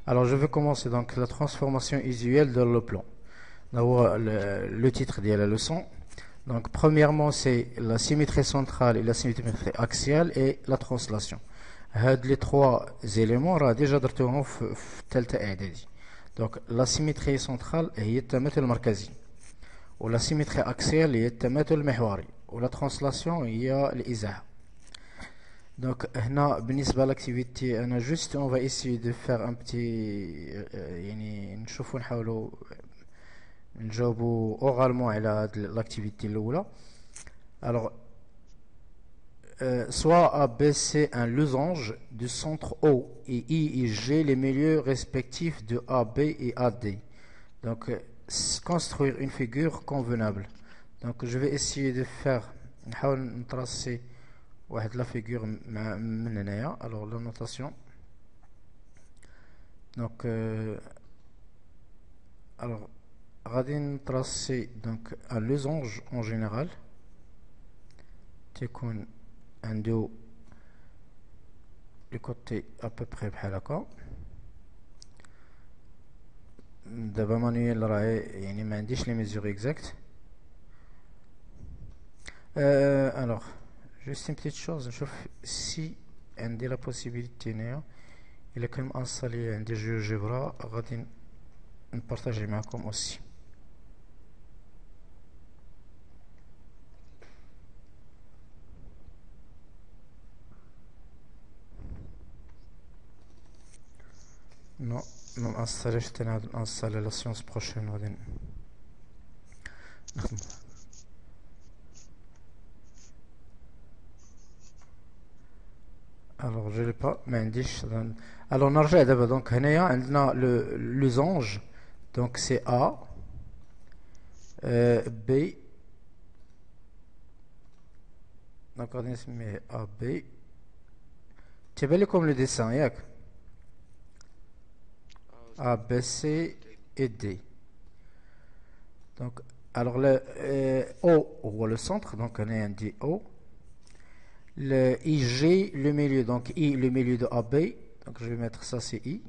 Alors je vais commencer donc la transformation usuelle dans le plan. D'abord le titre de la leçon. Donc premièrement c'est la symétrie centrale et la symétrie axiale et la translation. هاد les trois éléments راه déjà درتوهم في ثالثه اعدادي. Donc la symétrie centrale هي التماثل المركزي ولا symétrie axiale هي التماثل المحوري ولا translation هي الإزاحة. Donc هنا بالنسبة l'activité أنا juste on va essayer de faire un petit يعني نشوفوا نحاولوا نجاوبوا oralement على هاد l'activité الأولى. Alors soit A, B, C un losange du centre O et I et G les milieux respectifs de A, B et AD. Donc construire une figure convenable. Donc je vais essayer de faire نحاول نترسي واحد لا فيغور من هنايا. alors la notation donc alors غادي نترسي donc un losange en général تيكون عنده لي كوتي à peu près بحال هكا. دابا مانيوال راه يعني ما عنديش لي ميزور اكزاكت. alors juste une petite chose نشوف si عندي la possibilité هنايا إلا كان مانصالي عندي جيوجبرا غادي نبارطاجي معكم aussi. non ما مانصاليش حتى انا نانصالي لا سيونس بروشين غادي نخدم. alors je l'ai pas ما عنديش. alors نرجع دابا دونك هنايا عندنا لو زونج donc c'est A B donc غادي نسميه A B. تيبان لكم لو ديسان ياك A B C et D. donc alors le O هو le centre donc هنايا عندي O le IG le milieu donc I le milieu de AB donc je vais mettre ça c'est I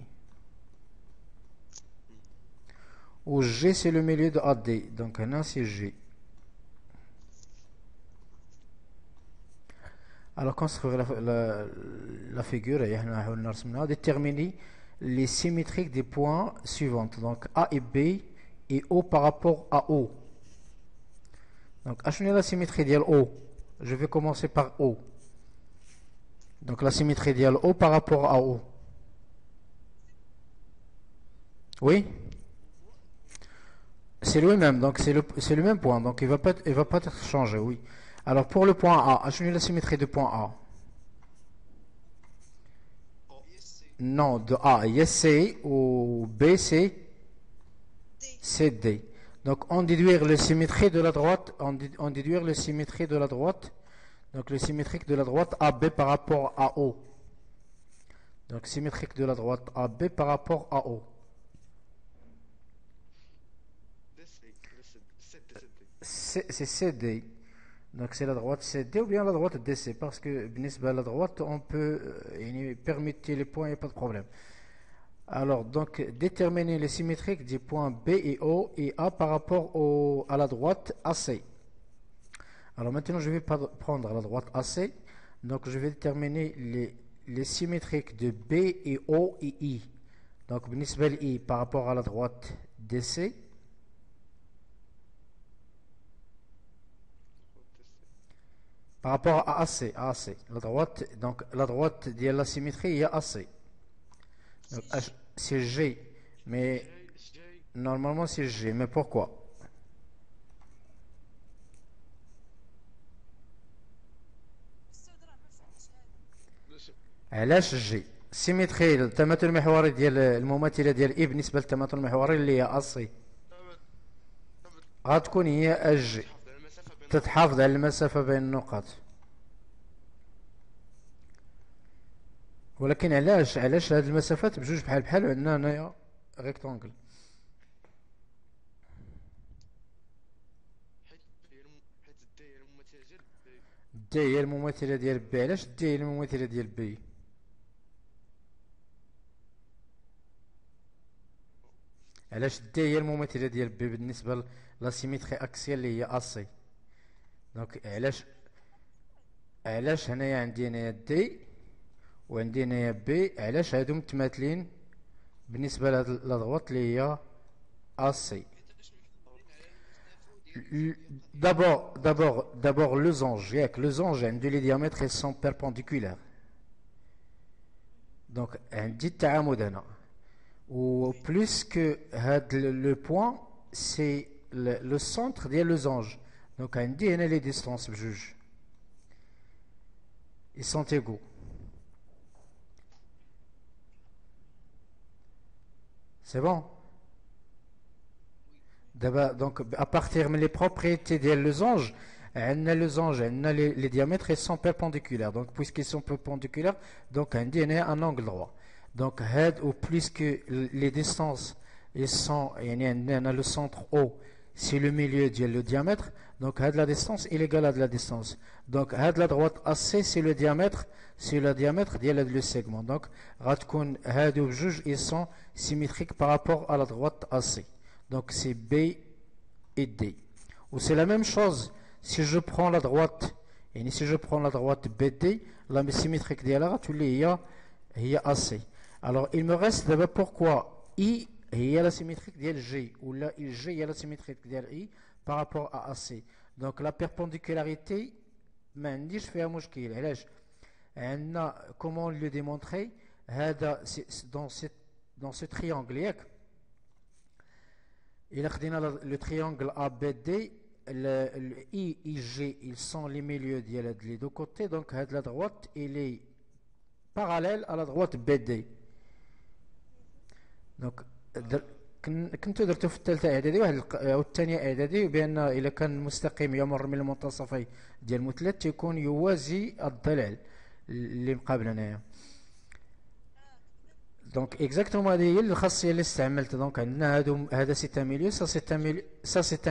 ou G c'est le milieu de AD donc هنا c'est G. alors construire la figure déterminer les symétriques des points suivantes donc A et B et O par rapport à O. donc اشنو la symétrie ديال O. je vais commencer par O. donc la symétrie ديال O par rapport à O. oui c'est le même donc c'est le même point donc il va pas être changé. oui alors pour le point A اشنو la symétrie du point A. non de A il y a C ou B c'est D. donc on déduire le symétrie de la droite on déduire le symétrie de la droite donc le symétrique de la droite AB par rapport à O. donc symétrique de la droite AB par rapport à O. c'est CD. donc c'est la droite CD ou bien la droite DC parce que بالنسبة à la droite on peut permettre les points, il n'y a pas de problème. alors donc déterminer les symétriques des points B et O et A par rapport à la droite AC. alors maintenant je vais prendre la droite AC donc je vais déterminer les symétriques de B et O et I. donc بالنسبة ل I par rapport à la droite DC par rapport à AC, la droite, donc la droite de la symétrie il y a AC. donc c'est G mais normalement c'est G mais pourquoi. علاش جي سيمتري التماثل المحوري ديال المماثله ديال اي بالنسبه للتماثل المحوري اللي هي اصي غتكون هي اج تتحافظ على المسافه بين النقاط. ولكن علاش هاد المسافات بجوج بحال عندنا هنايا ريكتونغل دي هي المماثله ديال بي. علاش دي هي المماثله ديال بي علاش دي هي الممثله ديال بي بالنسبه لا سيميتري اكسيال اللي هي اسي. دونك علاش هنايا عندي هنايا دي وعندي هنايا بي، علاش هادو متماثلين بالنسبه لهاد لادغوات اللي هي اسي. D'abord, losange. Losange, les diamètres sont perpendiculaires. Donc, un dit ta'amoudana. Ou plus que le point, c'est le centre des losanges. Donc, un dit les distances, juge. Ils sont égaux. C'est bon? Donc, à partir des propriétés des losanges, les diamètres ils sont perpendiculaires. Donc, puisqu'ils sont perpendiculaires, donc un dit un angle droit. Donc, ou plus que les distances, ils sont, le centre O, c'est le milieu du diamètre. Donc, la distance est égale à la distance. Donc, la droite AC, c'est le diamètre le segment. Donc, ils sont symétriques par rapport à la droite AC. Donc c'est B et D. Ou c'est la même chose si je prends la droite, et si je prends la droite BD, la symétrique d'Yala, tu l'as, il y a AC. Alors il me reste d'abord pourquoi I, il y a la symétrique d'Yal G, ou là G, il y a la symétrique d'Yal I par rapport à AC. Donc la perpendiculalarité, je fais un mouchkil. Comment le démontrer dans ce triangle. Il a le triangle ABD, le I et G, ils sont les milieux des deux côtés. Donc, la droite, il est parallèle à la droite BD. Donc, كنت درتو في الثالثة إعدادي أو الثانية إعدادي بأن إذا كان مستقيم يمر من المنتصفين ديال المثلث تيكون يوازي الضلع اللي مقابل هنايا. Donc exactement هذه هي الخاصيه اللي استعملت. دونك عندنا هذا سي ان ميليو، ça c'est un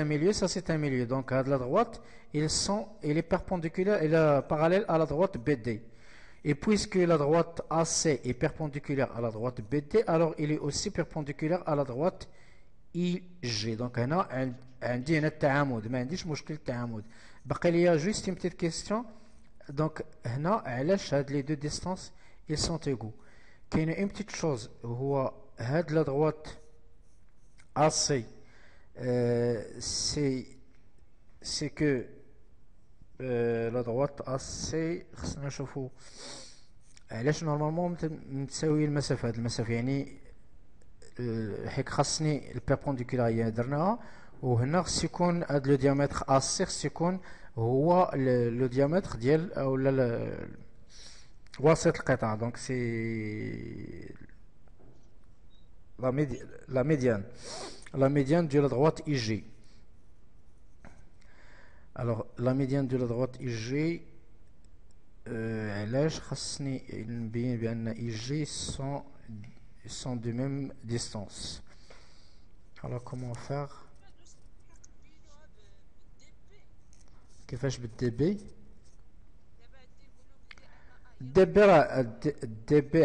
milieu, ça c'est un milieu. Donc à la droite il est perpendiculaire, il est parallèle à la droite BD. Et puisque la droite AC est perpendiculaire à la droite BD, alors il est aussi perpendiculaire à la droite IG. Donc هنا عندي هنا التعامد، ما عنديش مشكل التعامد. باقي ليا juste une petite question. Donc هنا علاش هاد les deux distances ils sont égaux. كاين une petite chose هو هاد لا droite AC c'est que لا droite AC خصنا نشوفو علاش نورمالمون متساوية المسافة. هاد المسافة يعني حيت خاصني البيربونديكولارية درناها، وهنا خص يكون هاد لو ديامتر AC خص يكون هو لو ديامتر ديال اولا وسط القطعة. Donc c'est la médiane de la droite IG. Alors la médiane de la droite IG علاش خاصني نبين بأن IG sont de même distance. Alors comment faire؟ كيفاش بالدي بي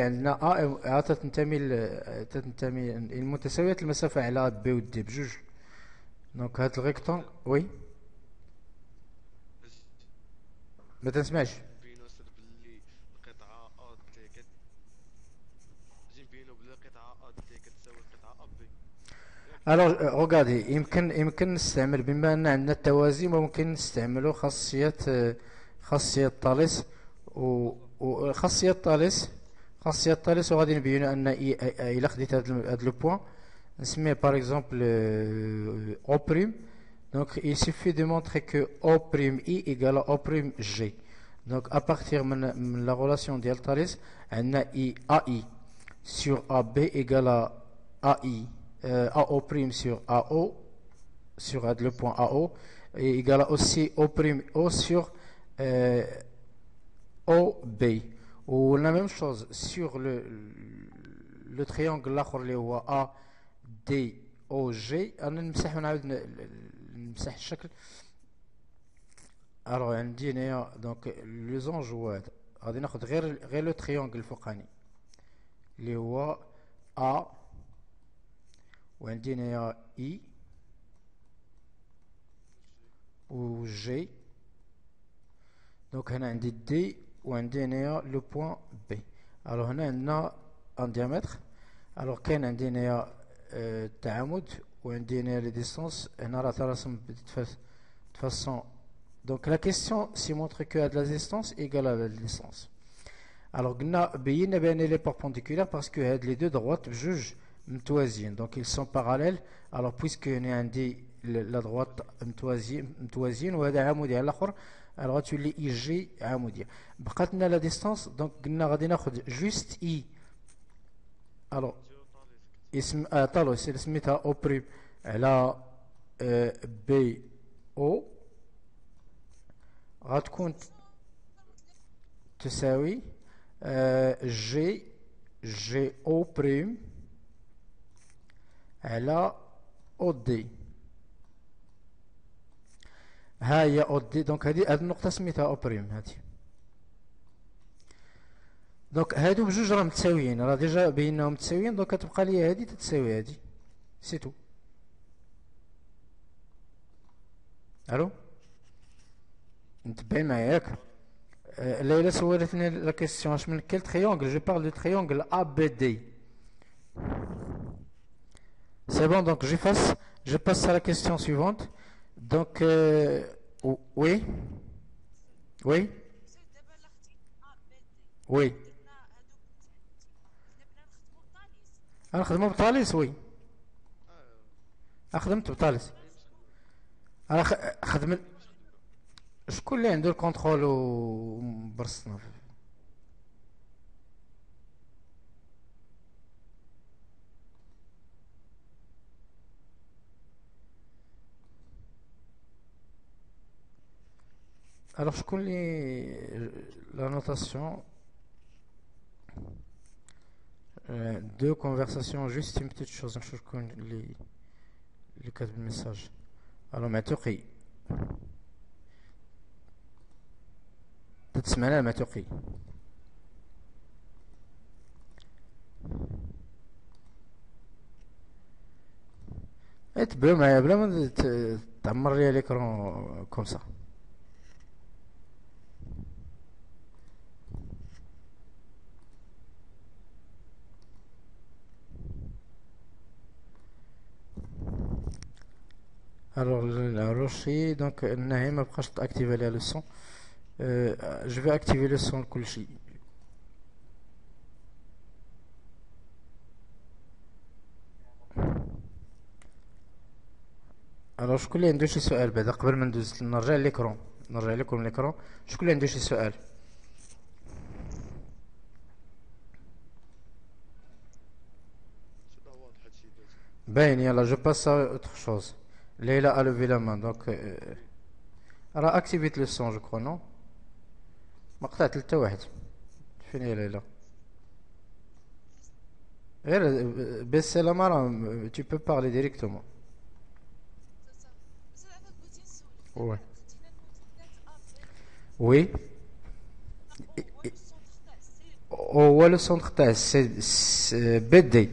عندنا تنتمي المتساوية المسافة على بي و دي بجوج. دونك هاد الغيكتون وي ما تنسمعش. Alors regardez يمكن نستعمل بما ان عندنا التوازي ممكن نستعملوا خاصية طالس وخاصية طالس وغادي نبينوا ان الا خديت هاد لو بوين نسميه باغ اكزومبل او بريم. Donc il suffit de montrer que O' I égale à O' G. Donc à partir de la relation de Thalès, on a AI sur AB égale à AI, AO' sur AO, sur le point AO, et égale à aussi O' sur OB. Ou la même chose sur le triangle là, ADOG. أنا نمسح الشكل. alors عندي هنايا دونك لو زونج غادي ناخذ غير لو تريونغل الفوقاني اللي هو A وعندي هنايا اي و جي. دونك هنا عندي دي وعندي هنايا لو بوان بي. الوغ هنا عندنا ان ديامتر. الوغ كاين عندي هنايا التعامد وعندي هنايا لي ديستونس. هنا راه ترسم de façon. Donc la question s'y montre que la distance égale à la distance. Alors قلنا بينا بان les perpendiculaires parce que هاد les deux droites بجوج متوازيين donc ils sont parallèles. alors puisque هنا عندي la droite متوازيين وهذا عمودي على الاخر alors غتولي اي جي عموديه. بقات لنا لا ديستانس دونك قلنا غادي ناخذ جوست اي. alors اسم طالوس سميتها او بريم على بي او غتكون تساوي جي او بريم على او دي. ها هي او دي. دونك هذه النقطة سميتها او بريم هذه. دونك هادو بجوج راه متساويين راه ديجا بينهم متساويين. دونك كتبقى لي هذه تتساوي هذه سي تو. الو متبعين معايا ياك؟ ليلى سولتني لا كيسيون اش من كيل تريونغل. جو بارل دو تريونغل ا بي دي. C'est bon, donc je passe à la question suivante. Donc, oui, oui, oui. أنا خدمة بطاليس وي. خدمت بطاليس. أنا خدمت. شكون اللي عنده الكونترول وبرصنا alors شكون اللي la notation deux conversations juste une petite chose شكون اللي كاتب الميساج. alors معتوقي تسمعنا معتوقي؟ تبعو معايا بلا ما تعمر لي ليكرون كوم سا. alors la rocher donc هنا ما بقاش تاكتيفي ليها لو سون. je vais activer le son كلشي. alors شكون اللي عنده شي سؤال بعدا قبل ما ندوز نرجع ليكرون نرجع لكم ليكرون؟ شكون اللي عنده شي سؤال؟ باين. يلا جو باس اوتر شوز. ليلى a levé la main donc راه اكتيفيت لو سون جو كرو نو؟ ما قطعت حتى واحد. فين هي ليلى؟ غير بس لا راه tu peux parler directement. ouais oui هو لو سونتر تاع سي بي دي.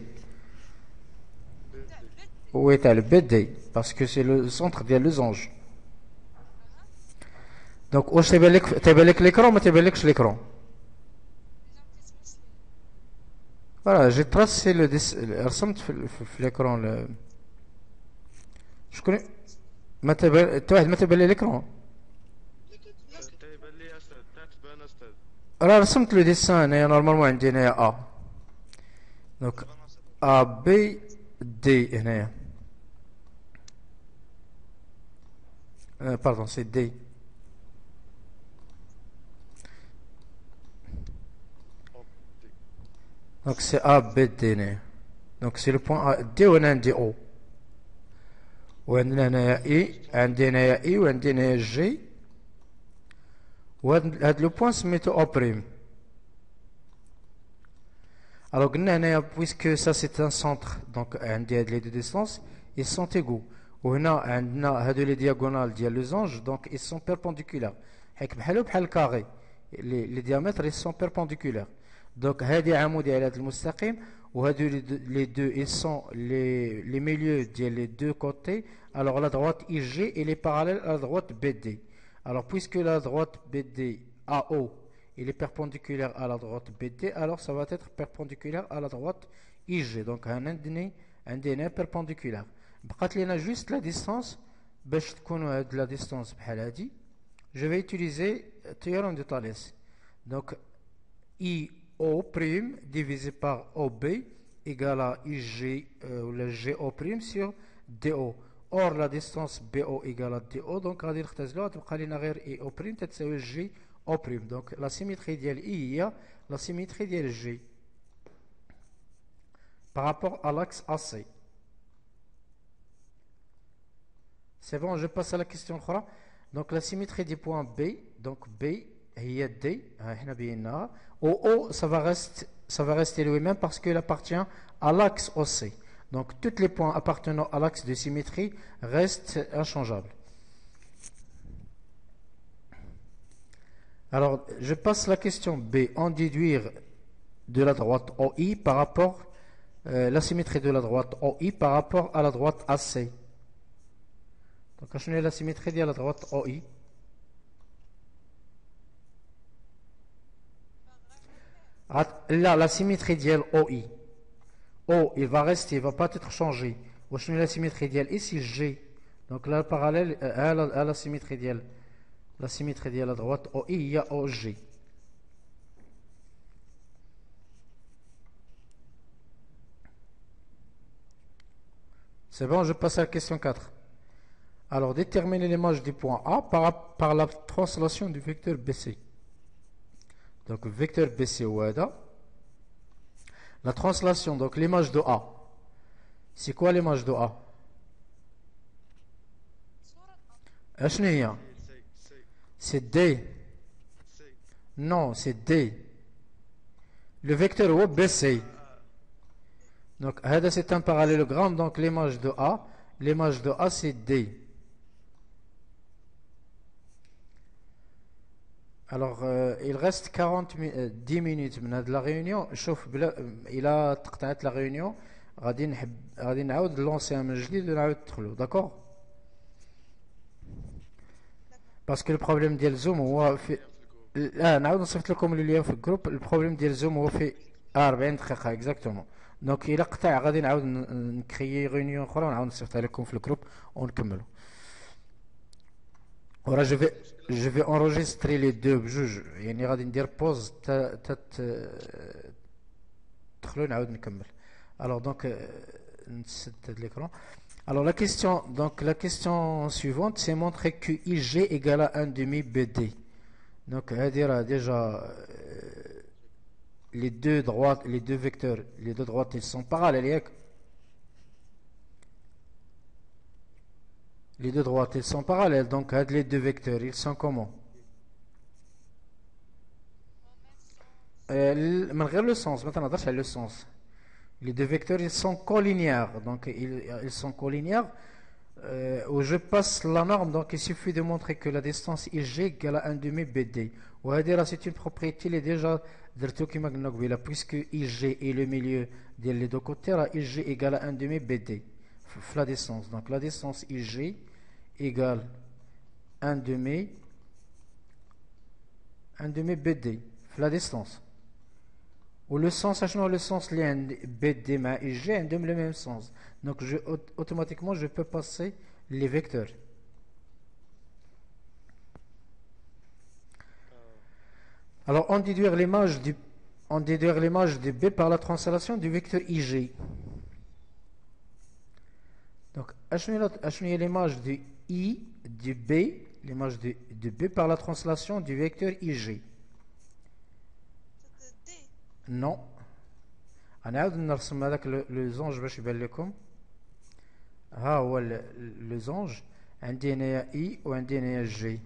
وي تاع البي دي باسكو سي لو سونتر ديال لو زونج. دونك واش تيبان لك ليكرون ما تيبانلكش ليكرون؟ فوالا جي تراسي لو رسمت في ليكرون. شكون ما تبان حتى واحد ما تبان لي ليكرون؟ راه رسمت لو ديسان هنايا نورمالمون عندي هنايا ا دونك ا بي دي هنايا. باردون سي دي. دونك سي ا بي دي هنايا. دونك سي لو بوان دي وانا عندي او وعندنا هنايا اي. عندي هنايا اي وعندي هنايا جي وهاد لو بوان سميتو او بريم. الوغ قلنا هنايا بويسكو سا سي ان سونتر دونك عندي هاد لي دو ديستونس ils sont égaux. وهنا عندنا هادو لي دياغونال ديال لو زونج دونك ils sont perpendiculaires حيت بحالو بحال الكاغي لي ديامتر ils sont perpendiculaires. Donc هذه عمودي على هذا المستقيم وهذو les deux ils sont les milieux des deux côtés. Alors la droite IG elle est parallèle à la droite BD. Alors puisque la droite BD AO il est perpendiculaire à la droite BD, alors ça va être perpendiculaire à la droite IG. Donc عندنا perpendiculaire. بقات لنا juste la distance باش تكونوا هاد la distance بحال هادي. Je vais utiliser théorème de Thalès. Donc IO' divisé par OB égale à IG ou le GO' sur DO. Or la distance BO égale à DO, donc غادي نختزلوها تبقى لنا غير IO' تتساوي GO'. Donc la symétrie ديال I هي la symétrie ديال G par rapport à l'axe AC. C'est bon, je passe à la question أخرى. Donc la symétrie du point B, donc B هي D, احنا بيناها. O ça va rester lui-même parce qu'il appartient à l'axe OC. Donc tous les points appartenant à l'axe de symétrie restent inchangeables. Alors je passe la question B. En déduire de la droite OI par rapport la symétrie de la droite OI par rapport à la droite AC. Donc شنو هي la symétrie ديال la droite OI? Là la symétrie ديال OI. O il va rester, il va pas être changé. وشنو هي la symétrie ديال ici G. Donc là parallèle à la symétrie ديال la droite OI هي OG. C'est bon, je passe à la question 4. Alors, déterminer l'image du point A par la translation du vecteur BC. Donc, vecteur BC ou ADA. La translation, donc l'image de A. C'est quoi l'image de A? C'est D. Non, c'est D. Le vecteur est BC. Donc, c'est un parallélogramme. Donc, l'image de A, c'est D. Alors, il reste 10 minutes من la réunion. شوف il a تقطعت la réunion. غادي نعاود lancer من جديد ونعاود ندخلو. D'accord? Parce que le problème ديال زوم هو في نعاود نصيفط لكم اللي في الجروب. البروبليم ديال زوم هو في 40 دقيقة exactement. Donc il a قطع غادي نعاود نكريي réunion اخرى ونعاود نصيفطها لكم في الجروب ونكملوا. ورا je vais enregistrer les deux بجوج يعني غادي ندير بوز تدخلوا نعاود نكمل. Alors donc نسد l'écran. Alors la question suivante c'est montrer que IG égale à 1 demi BD. Donc هذه راه déjà les deux vecteurs, les deux droites, ils sont parallèles. Les deux droites, ils sont parallèles. Donc, les deux vecteurs, ils sont comment? Malgré le sens, maintenant, on le sens. Les deux vecteurs, ils sont collinéaires. Donc, ils sont collinéaires. Où je passe la norme, donc il suffit de montrer que la distance IG égale à 1 demi BD. C'est une propriété qui est déjà puisque IG est le milieu des deux côtés, IG égale à 1 demi BD. La distance. Donc la distance IG égale 1 demi BD. La distance. Ou le sens, sachant le sens BD mais IG a le même sens. Donc automatiquement je peux passer les vecteurs. Alors on déduire l'image de B par la translation du vecteur IG. Donc l'image de I de B, l'image de B par la translation du vecteur IG. Non. غنعاود نرسم هذاك لو زونج باش يبان لكم. ها هو لو زونج. عندي هنايا اي وعندي هنايا جي.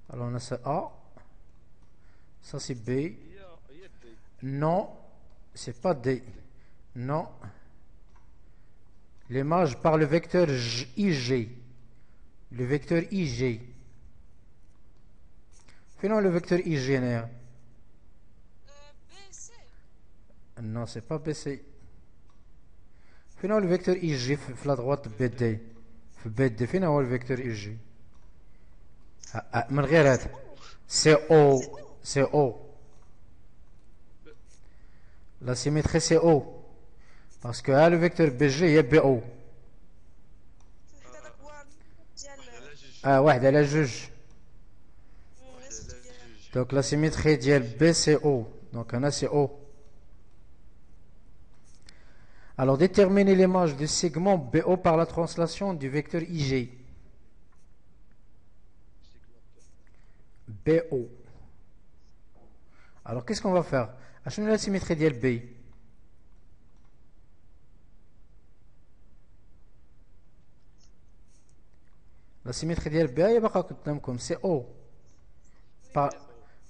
Alors on a ça A, ça c'est B. Non, c'est pas D. Non. L'image par le vecteur IG. Le vecteur IG. Finalement, le vecteur IG هنايا. BC. Non, c'est pas BC. Finalement, le vecteur IG في la droite BD. في BD فين هو الفيكتور IG؟ من غير هذا. C'est O. C'est O. La symétrie c'est O. Parce que le vecteur BG il y a BO. حيت هذاك هو ديال على جوج واحد على جوج. واحد على جوج. Donc la symétrie ديال B c'est O. Donc هنا c'est O. Alors déterminer l'image du segment BO par la translation du vecteur IG. BO. Alors qu'est-ce qu'on va faire? شنو la symétrie ديال B? La symétrie ديال B هي باقا قدامكم c'est O.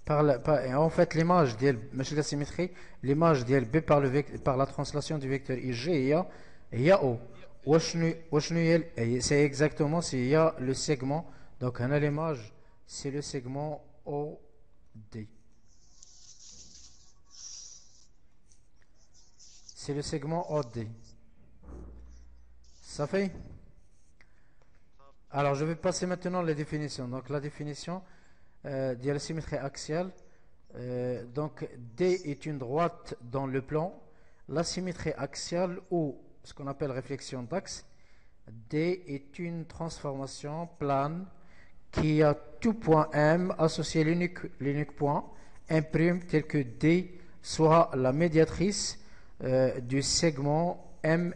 En fait l'image ديال ماشي la symétrie, l'image ديال B par la translation du vecteur IG هي O. وشنو هي c'est exactement s'il y a le segment. Donc هنا l'image c'est le segment OD. C'est le segment OD. Ça fait? Alors je vais passer maintenant les définitions. Donc la définition de la symétrie axiale. Donc D est une droite dans le plan. La symétrie axiale ou ce qu'on appelle réflexion d'axe. D est une transformation plane qui a tout point M associé à l'unique point M' tel que D soit la médiatrice du segment M'.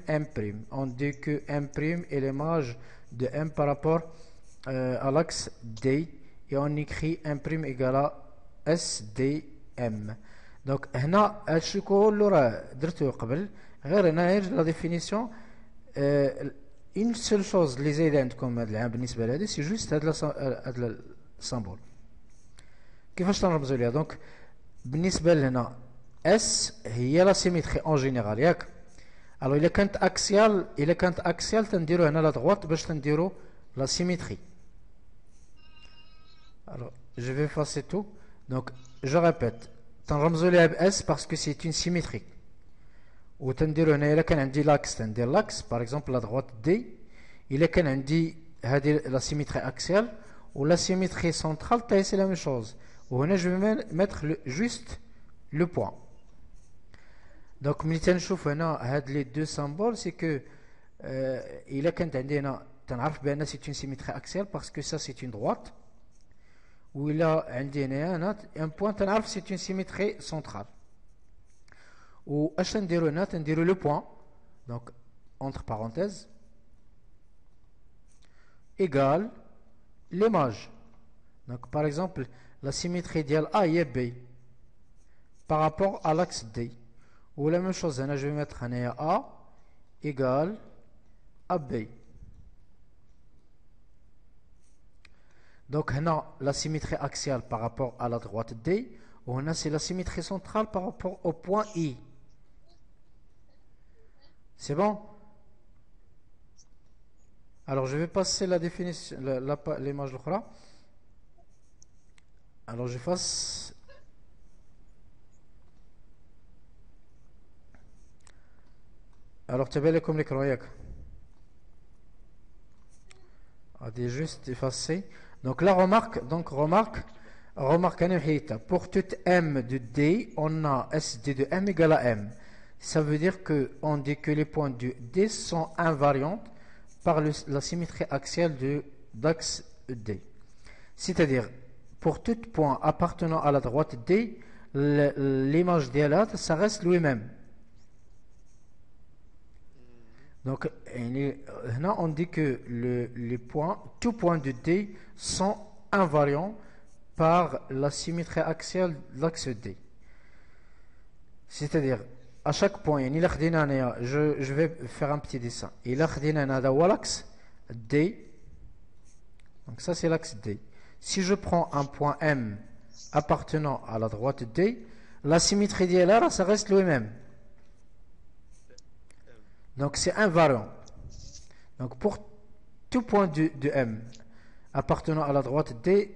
On dit que M' est l'image de M par rapport à l'axe D et on écrit M' égale à SDM. Donc هنا هادشي كله راه درتو قبل غير هنا la définition une seule chose اللي زايده عندكم هذا العام بالنسبه لهذه سي جوست هذا السامبول كيفاش تنرمزوا ليها. دونك بالنسبه لهنا اس هي لا سيميتري اون جينيرال ياك. الو الا كانت اكسيال تنديرو هنا لا droite باش تنديرو لا سيميتري. Alors je vais effacer tout. Donc je répète تنرمزوا ليها باس parce que c'est une symétrie. وتنديرو هنا الا كان عندي لاكس تندير لاكس باغ اكزومبل لا دروات دي. الا كان عندي هذه لا سيميتري اكسيال ولا سيميتري سنترال تاي سي لا ميم شوز. وهنا جو ميتر جوست لو بوين. دونك ملي تنشوف هنا هاد لي دو سامبول سي كو الا كانت عندي هنا تنعرف بان سي اون سيميتري اكسيال باسكو سا سي اون دروات. وإلا عندي هنا ان بوين تنعرف سي اون سيميتري سنترال. و اش تنديرو هنا تنديرو لو بوين دونك entre parenthèses égale l'image. Donc par exemple la symétrie ديال A هي B par rapport à l'axe D. Ou la même chose هنا je vais mettre هنايا A égale à B. Donc هنا la symétrie axiale par rapport à la droite D. Ou هنا c'est la symétrie centrale par rapport au point I. C'est bon? Alors je vais passer la définition, l'image de l'autre. Alors je fasse. Alors tu as comme l'écran ياك. Allez juste effacer. Donc la remarque pour toute M de D, on a SD de M égale à M. Ça veut dire qu'on dit que les points de D sont invariants par la symétrie axiale d'axe D. C'est-à-dire, pour tout point appartenant à la droite D, l'image d'Elat, ça reste lui-même. Donc, on dit que tous points de D sont invariants par la symétrie axiale de l'axe D. C'est-à-dire, à chaque point, je vais faire un petit dessin. Il a l'axe D. Donc ça c'est l'axe D. Si je prends un point M appartenant à la droite D, la symétrie d'Elat, ça reste lui-même. Donc c'est invariant. Donc pour tout point de M appartenant à la droite D,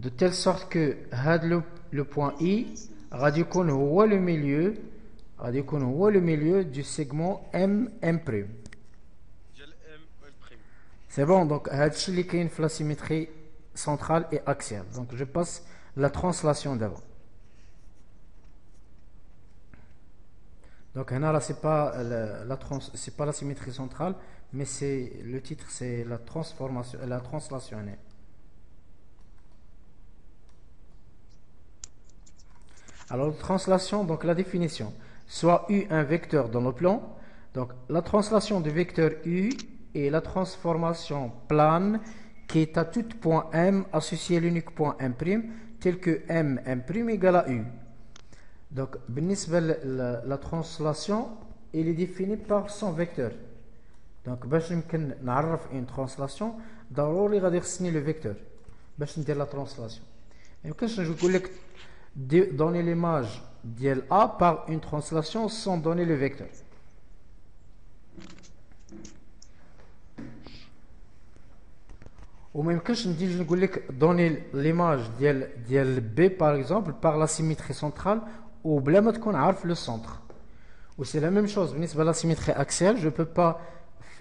de telle sorte que le point I غادي يكون هو le milieu du segment M'. ديال ام بريم. C'est bon, donc هادشي اللي كاين في la symétrie centrale et axiale. Donc je passe la translation d'avant. Donc là c'est pas c'est pas la symétrie centrale, mais c'est le titre, c'est la transformation, la translation. Alors, translation, donc la définition. Soit U un vecteur dans le plan. Donc, la translation du vecteur U est la transformation plane qui est à tout point M associé à l'unique point M', tel que M' égale à U. Donc, la translation, elle est définie par son vecteur. Donc, باش نمكن نعرف une translation, ضروري غادي يخصني le vecteur باش ندير la translation. ما يمكنش نقول لك donner l'image ديال A par une translation sans donner le vecteur. Ou même que je نقول لك donner l'image ديال B par exemple par la symétrie centrale ou بلا ما تكون عارف le centre. Ou c'est la même chose بالنسبة la symétrie axiale, je peux pas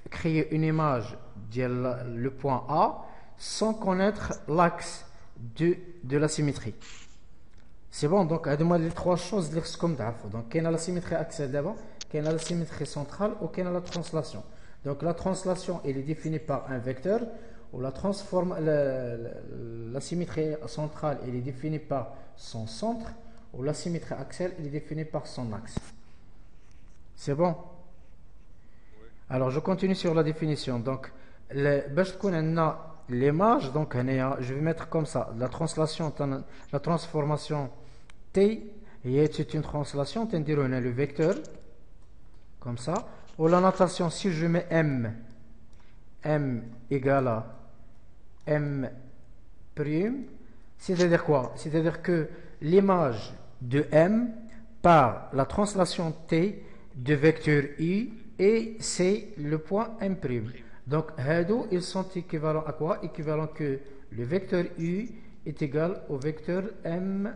créer une image ديال le point A sans connaître l'axe de la symétrie. C'est bon, donc هادوما les trois choses اللي خصكم تعرفوا. Donc كاينه la symétrie axiale d'abord, كاينه la symétrie centrale ou كاينه la translation. Donc la translation elle est définie par un vecteur ou la symétrie centrale elle est définie par son centre ou la symétrie axiale elle est définie par son axe. C'est bon? Alors je continue sur la définition. Donc باش تكون عندنا l'image, donc je vais mettre comme ça la translation, la transformation T, c'est une translation, c'est-à-dire on a le vecteur comme ça, ou la notation si je mets M égale à M', c'est-à-dire quoi? C'est-à-dire que l'image de M par la translation T de vecteur I et c'est le point M'. Donc, ils sont équivalents à quoi? Équivalent que le vecteur U est égal au vecteur M'.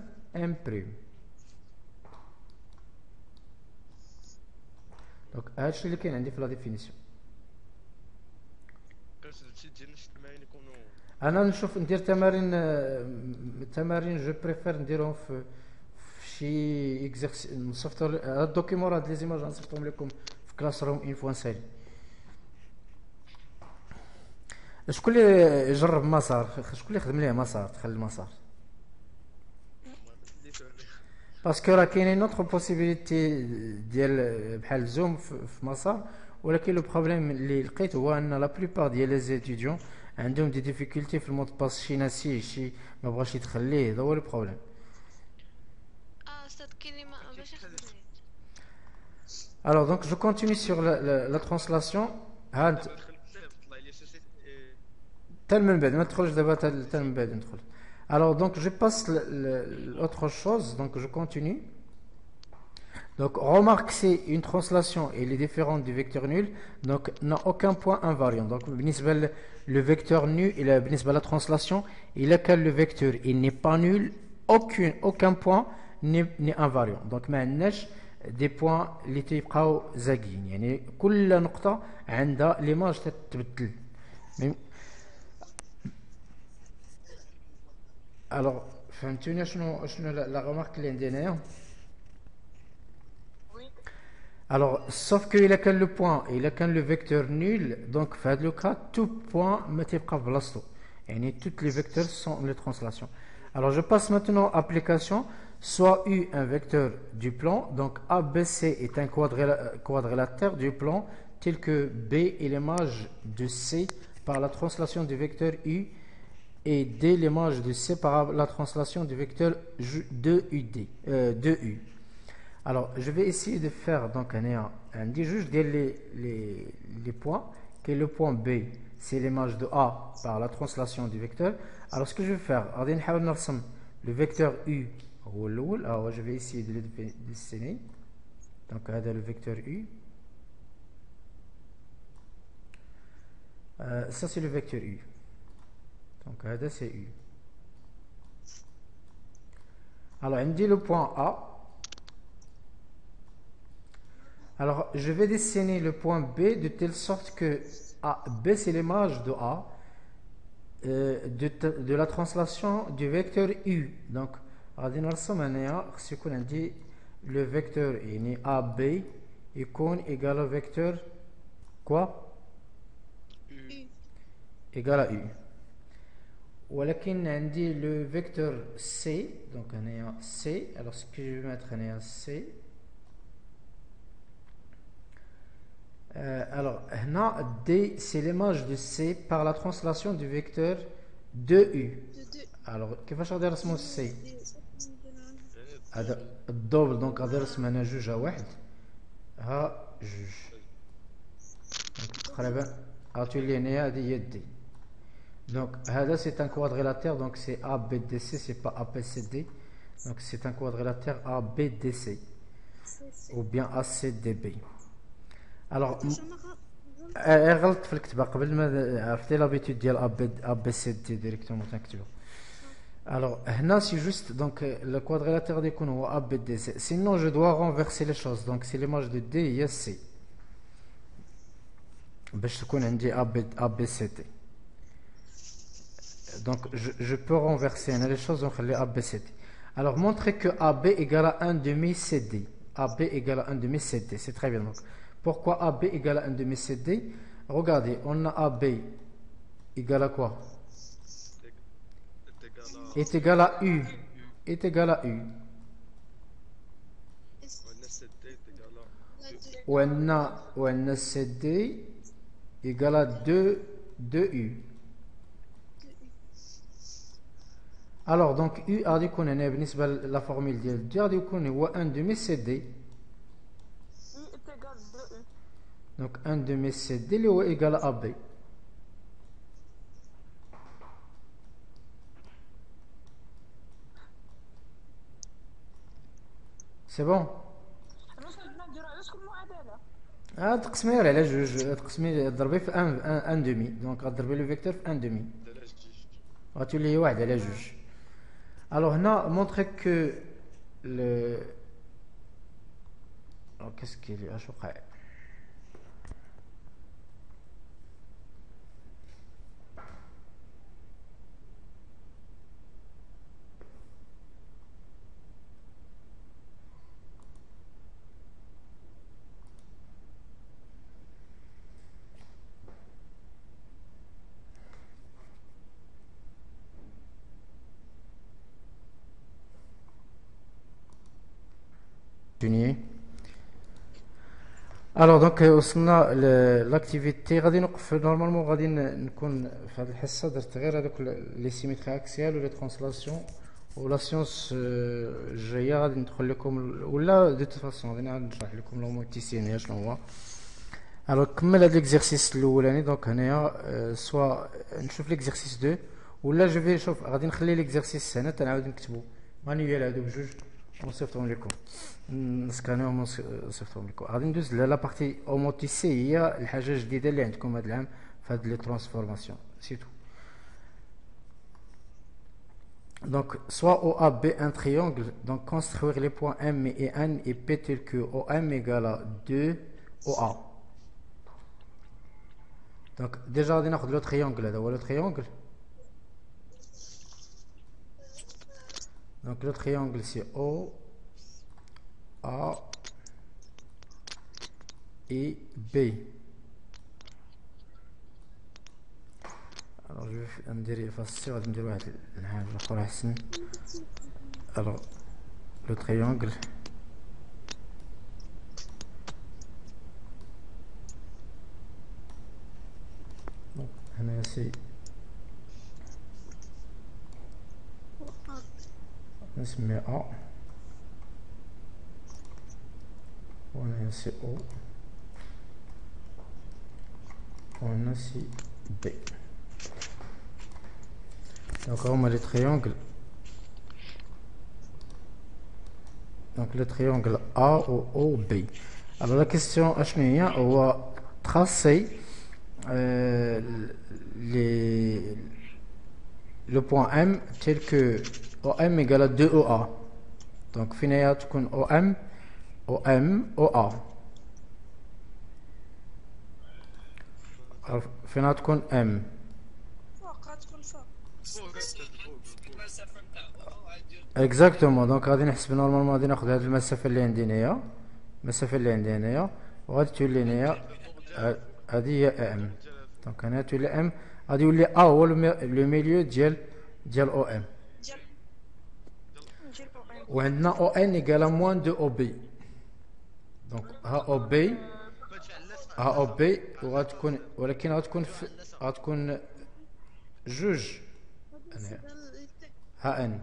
Donc, هادشي اللي كاين عندي في la définition. أنا نشوف ندير تمارين جو بريفير نديرهم في شي اكزرسيس نصيفطو هاد الدوكيمون هاد لي زيماج غنصيفطهم لكم في كلاس روم اون فوا نسالي. شكون اللي جرب مسار؟ شكون اللي خدم ليه مسار؟ تخلي المسار باسكو راه كاينين اوتر بوسيبيليتي ديال بحال زوم في مسار، ولكن لو بروبليم اللي لقيت هو ان لا بلوبار ديال لي زيتيديون عندهم دي ديفيكولتي في المود باس، شي ناسيه شي ما بغاش يدخليه، هذا هو لو بروبليم. استاذ كلمه باش يخدم. Alors donc je continue sur la translation. tel من بعد ما تدخلش دابا tel من بعد ندخل. Alors donc je passe l'autre chose, donc je continue. Donc remarque que c'est une translation et elle est différente du vecteur nul, donc n'a aucun point invariant. Donc le vecteur nul et la translation, il a que le vecteur, il n'est pas nul, aucun point n'est invariant. Donc maintenant des points اللي تيبقاو زاكين، يعني كل نقطة عندها l'image تتبدل. Alors فهمتوني شنو la remarque اللي عندي هنايا؟ Alors, sauf qu'il a qu'un le point, il a qu'un le vecteur nul, donc dans le cas, tout point me tibqa blasto. Et tous les vecteurs sont les translations. Alors, je passe maintenant à application. Soit U un vecteur du plan, donc ABC est un quadrilatère du plan, tel que B est l'image de C par la translation du vecteur U, et D l'image de C par la translation du vecteur de U. Alors, je vais essayer de faire donc un dit juste les points, que le point B, c'est l'image de A par la translation du vecteur. Alors, ce que je vais faire, le vecteur U, alors je vais essayer de le dessiner. Donc, le vecteur U. Ça, c'est le vecteur U. Donc, c'est U. Alors, on dit le point A. Alors, je vais dessiner le point B de telle sorte que B, c'est l'image de A de la translation du vecteur U. Donc, on dit le vecteur est AB égal au vecteur quoi? Égal à U. ولكن عندي le vecteur C, donc on est à C. Alors ce que je vais mettre on est à C. Alors هنا D c'est l'image de C par la translation du vecteur 2U. Alors كيفاش غادي نرسمو C؟ هذا الدوبل دونك غادي نرسم انا جوج ها واحد ها جوج تقريبا غتولي هنايا هذه هي دي. Donc, c'est un quadrilatère, donc c'est ABDC, c'est pas ABCD. Donc, c'est un quadrilatère ABDC ou bien ACDB. Alors, غلط في الكتابة قبل ما عرفتي لابيتود ديال ABCD ديريكتومون تنكتبو. Alors, هنا c'est juste donc le quadrilatère غادي يكون هو ABDC. Sinon, je dois renverser les choses. Donc, c'est l'image de D هي C. باش تكون عندي ABCD. Donc, je peux renverser les choses, donc les ABCD. Alors, montrer que AB égale à 1 demi CD. AB égale à 1 demi CD, c'est très bien. Donc, pourquoi AB égale à 1 demi CD? Regardez, on a AB égale à quoi? Est égal à U. Est égal à U. On a CD égale à 2U. Alors, donc, U a dit qu'on est la formule de U a dit qu'on est 1 demi CD. U est égal à 2U. Donc, 1 demi CD est égal à AB. C'est bon? تقسمي على جوج تقسمي تضربي في 1 demi. Donc, تضربي le vecteur في 1 demi. غتولي هي واحد على جوج. Alors, montrer que le. Alors, qu'est-ce qu'il y a? Je crois. Alors donc وصلنا l'activité غادي نوقف نورمالمون غادي نكون في هذه الحصه درت غير هذوك لي سيميتري اكسيال ولا ترانسلاسيون ولا سيونس الجايه غادي ندخل لكم ولا دو فاسون غادي نشرح لكم لوموتيسيين شنو هو. الوغ كمل هذا ليكزارسيس الاولاني دونك هنايا سوا نشوف ليكزارسيس 2 ولا جو في شوف غادي نخلي ليكزارسيس هنا تنعاود نكتبو مانيوال هادو بجوج ونصيفطهم لكم نسكانيهم ونصيفطهم لكم. غادي ندوز لا بارتي اوموتيسي هي الحاجه الجديده اللي عندكم هذا العام في هاد لي ترانسفورماسيون سي تو. Donc, soit OAB un triangle, donc construire les points M et N et P tel que OM égale à 2 OA. Donc, déjà, on a le triangle, là, le triangle. Donc, le triangle, c'est O, A et B. Alors, je vais ندير effacer, غادي ندير واحد الحاجة أخرى أحسن. Alors, le triangle. Donc, هنا سي نسمي A وهنا سي O وهنا سي B. Donc on a les triangles. Donc le triangle A ou OB. Alors la question est on va tracer le point M tel que OM égale à 2OA. دونك فين هي تكون او ام او ام او ا فين تكون ام فوق غتكون فوق. فوق المسافه نتاع اكزاكتومون. دونك غادي نحسب نورمالمون غادي ناخذ هذه المسافه اللي عندي هنايا، المسافه اللي عندي هنايا، وغادي تولي هنايا هذه هي ام. دونك هنا تولي ام، غادي يولي ا هو لو ميليو ديال او ام، ديال او ام. وعندنا او ان ايكال موان دو او بي. دونك ها او بي، ها او بي، وغتكون ولكن غتكون جوج هنا ها ان.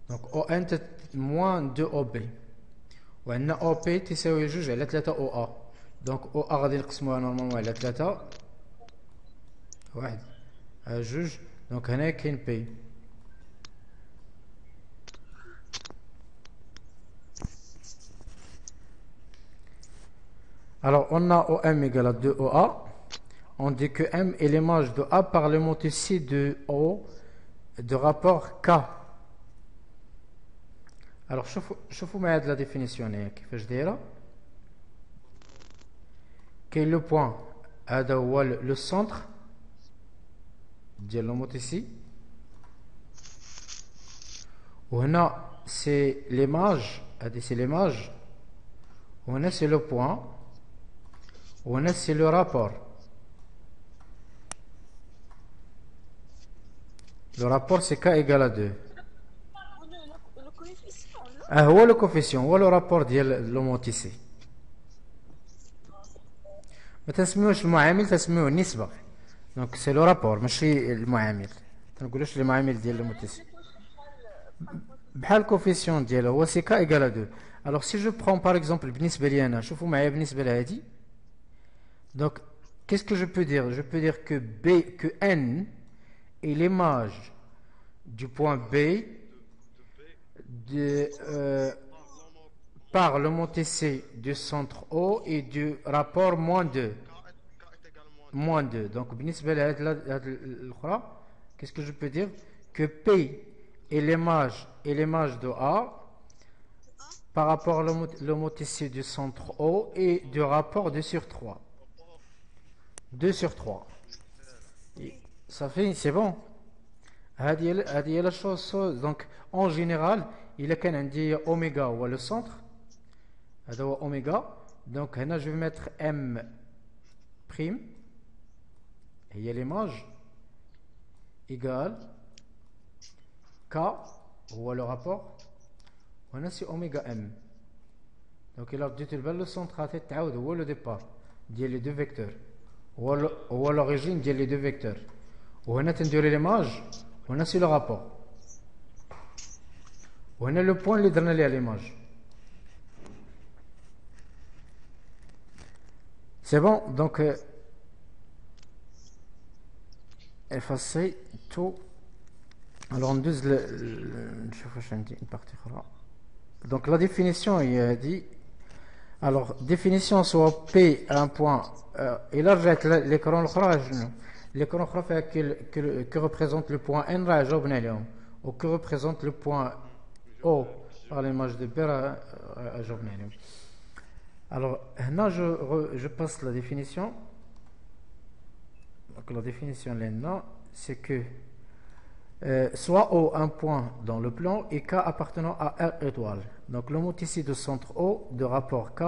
دونك او ان موان دو او بي، وعندنا او بي تساوي جوج على 3 او ا. دونك او ا غادي نقسموها نورمالمون على 3 واحد على جوج. دونك هنا كاين بي. Alors, on a OM égale à 2OA. On dit que M est l'image de A par le multiplicité de O de rapport K. Alors, شوفوا معايا هاد لا ديفينيسيون هي كيفاش دايره. كاين لو بوين هذا هو لو سونتر ديال لو موتيسي، وهنا سي ليماج، هادي سي ليماج، وهنا سي لو بوين، وهنا سي لو رابور. لو رابور سي K égale à 2. لو كويفيسيون هو لو كوفيسيون، هو لو رابور ديال لو موتيسي. ما تسميوش المعامل، تسميوه النسبة. دونك سي لو رابور ماشي المعامل، تنقولوش المعامل ديال لو موتيسي. بحال الكوفيسيون ديالو هو سي K égale à 2. Alors si je prends par exemple بالنسبة لي أنا، شوفوا معايا بالنسبة لهادي. Donc, qu'est-ce que je peux dire? Je peux dire que que N est l'image du point B par le mot TC du centre O et du rapport moins 2. Moins 2. Donc, qu'est-ce que je peux dire? Que P est l'image de A par rapport au mot TC du centre O et du rapport 2 sur 3. 2 sur 3. Ça fait, c'est bon. هذه la chose. Donc, en général, il a qu'un dit oméga ou le centre. هذا هو oméga. Donc, هنا je vais mettre M prime. هي l'image égale K هو le rapport. وهنا c'est oméga M. Donc, il a dit le centre à tête تعاود هو le départ ديال les deux vecteurs. هو l'origine ديال les deux vecteurs. وهنا تنديرو ليماج، وهنا سي لو رابور، وهنا لو بوين اللي درنا ليه ليماج. سي بون. دونك افاسي تو. الوغ ندوز نشوف واش عندي اون بارتي اخرى. دونك لا ديفينيسيون هي هادي. Alors, définition soit P à un point. Et là, l'écran l'écran que représente le point N, ou que représente le point O par l'image de B. Alors, là, je passe la définition. Donc, la définition là, c'est que soit O un point dans le plan et K appartenant à R étoile. Donc le mot ici de centre O de rapport K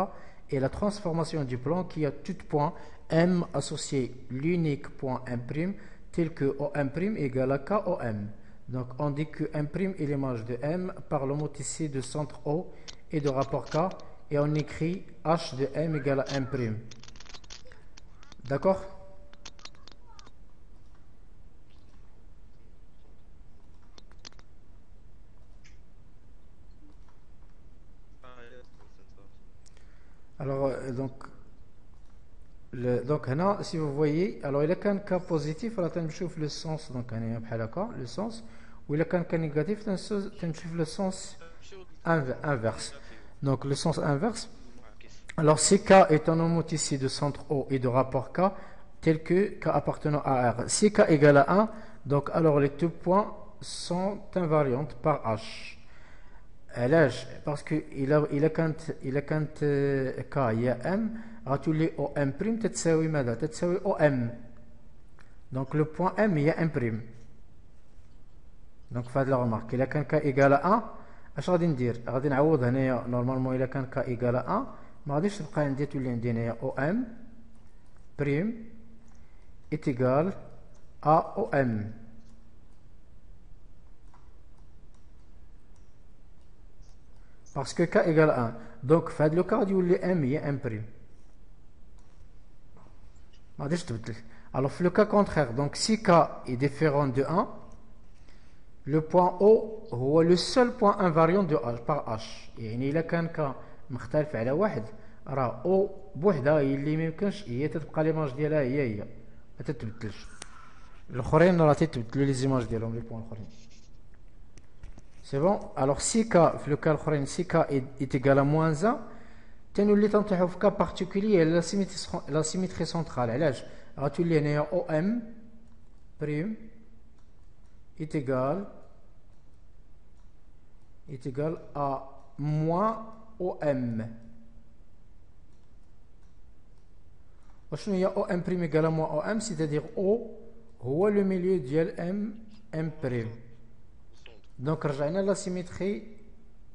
est la transformation du plan qui a tout point M associé l'unique point M' tel que OM' égale à KOM. Donc on dit que M' est l'image de M par le mot ici de centre O et de rapport K, et on écrit H de M égale à M'. D'accord? Alors, donc, si vous voyez, alors il y a qu'un cas positif, on va le sens, donc le sens, ou il y a qu'un cas négatif, on va le sens inverse. Donc, le sens inverse. Alors, si K est un homonyme ici de centre O et de rapport K, tel que K appartenant à R. Si K égale à 1, donc alors les deux points sont invariantes par H. علاش باسكو الا كانت ك هي ام غتولي او ام بريم تتساوي ماذا تتساوي او ام دونك لو بوين ام هي ام بريم دونك في هاد لا رمارك الا كان ك ايكال 1 اش غادي ندير غادي نعوض هنايا نورمالمون الا كان ك ايكال 1 ما غاديش تبقى عندي تولي عندي هنايا او ام بريم ايتيغال ا او ام parce que k égale 1. Donc, في هذا لو كا غادي يولي m هي m prime. ما غاديش تبدل. Alors, في لو كا contraire, donc si k est différent de 1, le point O هو le seul point invariant de H par H. يعني إلا كان k مختلف على واحد راه O بوحدها هي اللي ما يمكنش هي تتبقى ليماج ديالها هي ما تتبدلش. الآخرين راه تتبدلوا لي زيماج ديالهم لي بوان الآخرين. C'est bon. Alors, si k, في le cas الآخرين, si k est égal à moins 1, تنولي تنطيحو في cas particulier la symétrie centrale. علاش؟ غتولي هنايا OM prime est égal à moins OM. وشنو هي OM prime égal à moins OM؟ c'est-à-dire O هو le milieu ديال M prime. Donc, رجعنا la symétrie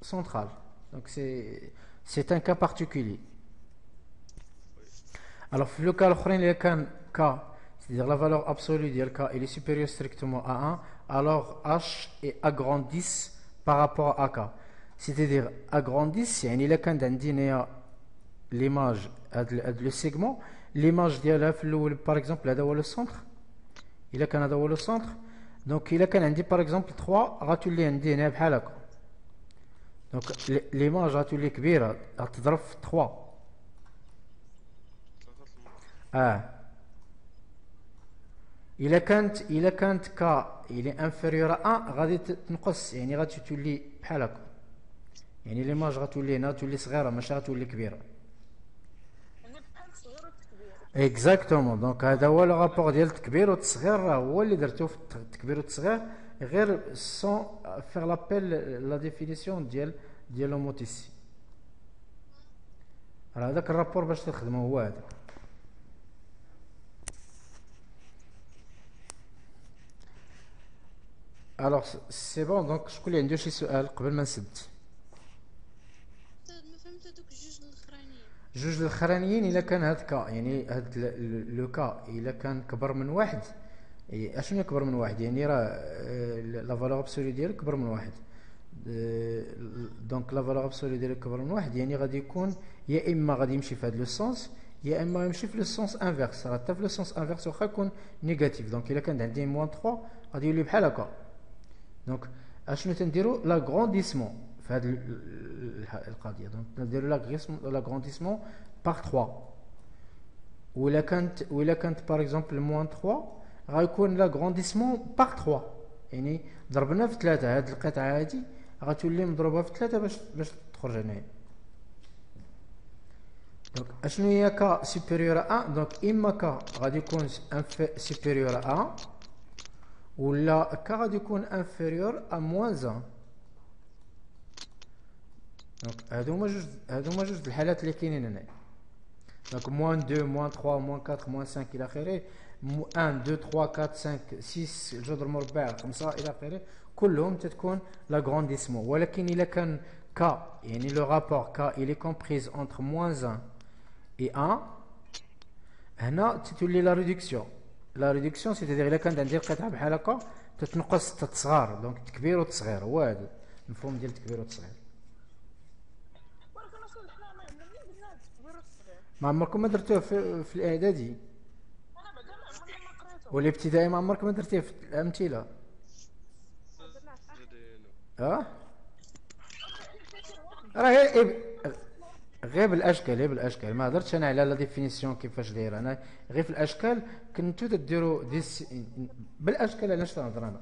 centrale. Donc, c'est un cas particulier. Alors, le cas l'autre, il y a qu'un K, c'est-à-dire la valeur absolue de K, il est supérieur strictement à 1, alors H est agrandisse par rapport à K. C'est-à-dire, agrandisse, il y a qu'un d'indiner l'image, le segment, l'image de par exemple, le centre, il y a qu'un le centre. Donc, il a qu'un indice, par exemple, 3, غتولي عندي هنا بحال هكا. Donc, l'image غتولي كبيرة غتضرب في 3. إلا كانت ك il est inférieur à 1 غادي تنقص يعني غادي تولي بحال هكا. يعني l'image غتولي هنا تولي صغيرة ماشي غتولي كبيرة. اكزاكتومون دونك هذا هو لو رابور ديال التكبير والتصغير راه هو اللي درتو في التكبير والتصغير غير سون فيغ لابيل لا ديفينيسيون ديال لوموتيسي راه هذاك الرابور باش تخدمو هو هذا الوغ سي بون دونك شكون اللي عنده شي سؤال قبل ما نسد جوج الاخرانيين الا كان هاد كا يعني هاد لو كا الا كان كبر من واحد اشنو يكبر من واحد يعني راه لا فالور ابسولي ديالو كبر من واحد دونك لا فالور ابسولي ديالو كبر من واحد يعني غادي يكون يا اما غادي يمشي في هاد لو سونس يا اما يمشي في لو سونس انفيرس راه حتى في لو سونس انفيرس واخا يكون نيجاتيف دونك الا كان عندي موان 3 غادي يولي بحال هكا دونك اشنو تنديرو لاغرونديسمون في هذه القضيه دونك نديرو لاغرونديسمون باغ 3 ولا كانت باغ اكزومبل موان 3 غيكون لاغرونديسمون باغ 3 يعني ضربنا في 3 هذه القطعه هذه غتولي مضروبه في 3 باش تخرج هنايا دونك اشنو هي كا سوبيريور ا 1 دونك اما كا غادي يكون سوبيريور ا 1 ولا كا غادي يكون انفيريور ا موان 1 دونك هادو هما جوج الحالات اللي كاينين هنا دونك موان 2 موان 3 موان 4 موان 5 الى اخره 1 2 3 4 5 6 جذر مربع 5 الى اخره كلهم تتكون لاغرونديسمون ولكن الا كان كا يعني لو رابور كا il est comprise entre moins 1 et 1 هنا تتولي لا ريدكسيون سيتادير الا كانت عندي القطعه بحال هكا تتنقص تتصغر دونك تكبير وتصغير هو هذا المفهوم ديال التكبير والتصغير ما عمركم ما درتوه في الاعدادي والابتدائي ما عمركم ما درتيه في الامثله راه غير بالاشكال ما هضرتش انا على لا ديفينيسيون كيفاش دايره انا غير في الاشكال كنتو تديروا بالاشكال علاش تنهضر انا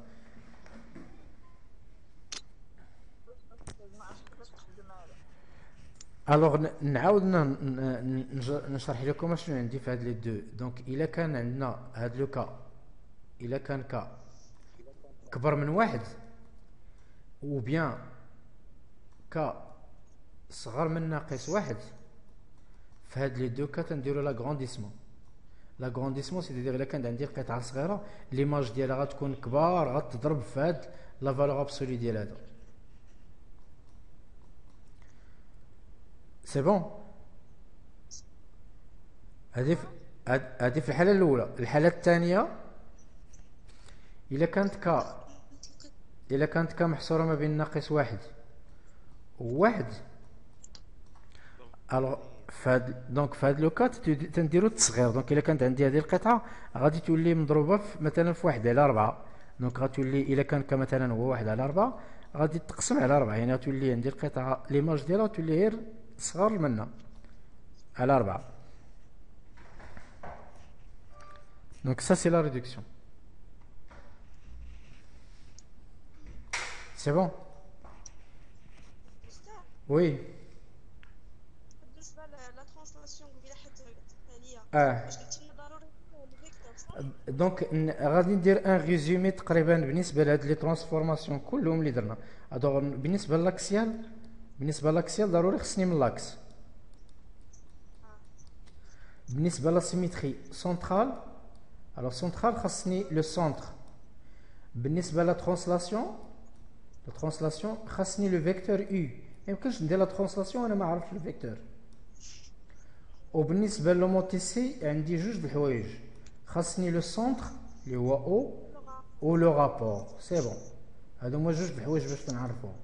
الوغ نعاود نشرح لكم شنو عندي في هاد لي دو دونك الا كان عندنا هاد لو كا الا كان كا كبر من واحد ou bien k صغر من ناقص واحد، في هاد لي دو كا تنديرو لاغرونديسمون. لاغرونديسمون سيتيدير الا كانت عندي قطعه صغيره ليماج ديالها غتكون كبار، غتضرب في هاد لا فالور ابسولي ديال هذا. سي بون. هذه في الحاله الاولى. الحاله الثانيه الا كانت ك محصوره ما بين ناقص واحد وواحد، الوغ دونك في هاد لو كات تنديرو التصغير. دونك الا كانت عندي هذه القطعه غادي تولي مضروبه في مثلا في 1/4. دونك غتولي الا كان مثلا هو 1/4 غادي تقسم على 4، يعني غتولي عندي القطعه ليماج ديالها تولي غير صغر منها على 4. دونك ça c'est la réduction. C'est bon? Oui. بالنسبه لا ترانسلاسيون قبيله حتى الثانيه اه واش قلتي لنا ضروري الفيكتور صح؟ دونك غادي ندير ان ريزومي تقريبا بالنسبه لهاد لي ترانسفورماسيون كلهم اللي درنا. دونك بالنسبه للاكسيال ضروري خصني من لاكس. بالنسبه للسيميتري سنترال، alors سنترال خصني لو سونتر. بالنسبه لا ترانسلاسيون خصني لو فيكتور يو. يمكنش ندير لا ترانسلاسيون وانا ما عرفتش لو فيكتور. وبالنسبه للوموتيسي عندي جوج د الحوايج، خاصني لو سونتر اللي هو او و لو رابور. سي بون، هادو هما جوج د الحوايج باش نعرفوهم.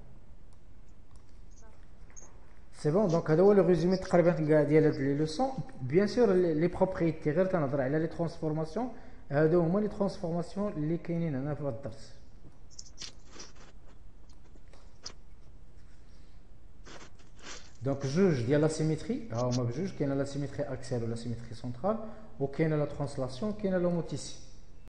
سي بون. دونك هذا هو لو ريزومي تقريبا كاع ديال هاد لي لوسون. بيان سور لي بروبريتي غير تنهضر على لي ترانسفورماسيون، هادو هما لي ترانسفورماسيون اللي كاينين هنا في هاد الدرس. دونك جوج ديال لا سيميتري ها هما بجوج، كاينه لا سيميتري اكسيال ولا سيميتري سنترال، وكاينه لا ترانسلاسيون، كاينه لوموتيسي.